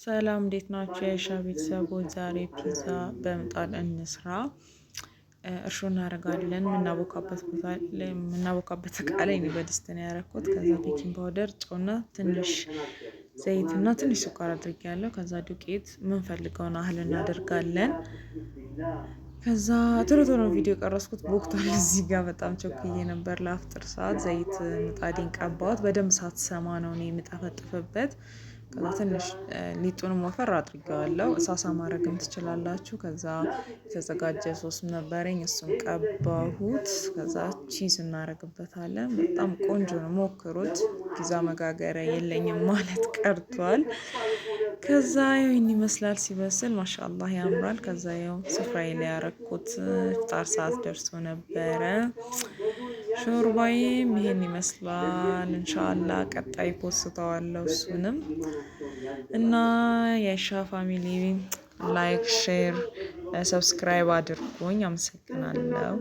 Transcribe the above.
ሰላም እንዴት ናችሁ? የአይሻ ቤተሰቦች ዛሬ ፒዛ በምጣድ እንስራ። እርሾ እናደርጋለን። የምናቦካበት እቃ ላይ በድስት ነው ያደረኩት። ከዛ ቤኪንግ ፓውደር፣ ጨውና ትንሽ ዘይትና ትንሽ ስኳር አድርጌያለሁ። ከዛ ዱቄት የምንፈልገውን ያህል እናደርጋለን። ከዛ ቶሎ ቪዲዮ ቀረስኩት ቦክቷል። እዚህ ጋር በጣም ቸኩዬ ነበር። ለአፍጥር ሰዓት ዘይት ምጣዴን ቀባሁት። በደንብ ሳትሰማ ነው እኔ የምጠፈጥፍበት። ከዛ ትንሽ ሊጡንም ወፈር አድርጌዋለሁ። ሳሳ ማድረግም ትችላላችሁ። ከዛ የተዘጋጀ ሶስ ነበረኝ፣ እሱን ቀባሁት። ከዛ ቺዝ እናደርግበታለን። በጣም ቆንጆ ነው፣ ሞክሩት። ፒዛ መጋገሪያ የለኝም ማለት ቀርቷል። ከዛ ይሄን ይመስላል ሲበስል። ማሻአላህ ያምራል። ከዛ ያው ስፍራዬ ላይ ያረኩት ፍጣር ሰዓት ደርሶ ነበረ። ሾርባዬም ይሄን ይመስላል። ኢንሻአላህ ቀጣይ ፖስተዋለሁ እሱንም። እና የአይሻ ፋሚሊ ላይክ፣ ሼር፣ ሰብስክራይብ አድርጉኝ። አመሰግናለሁ።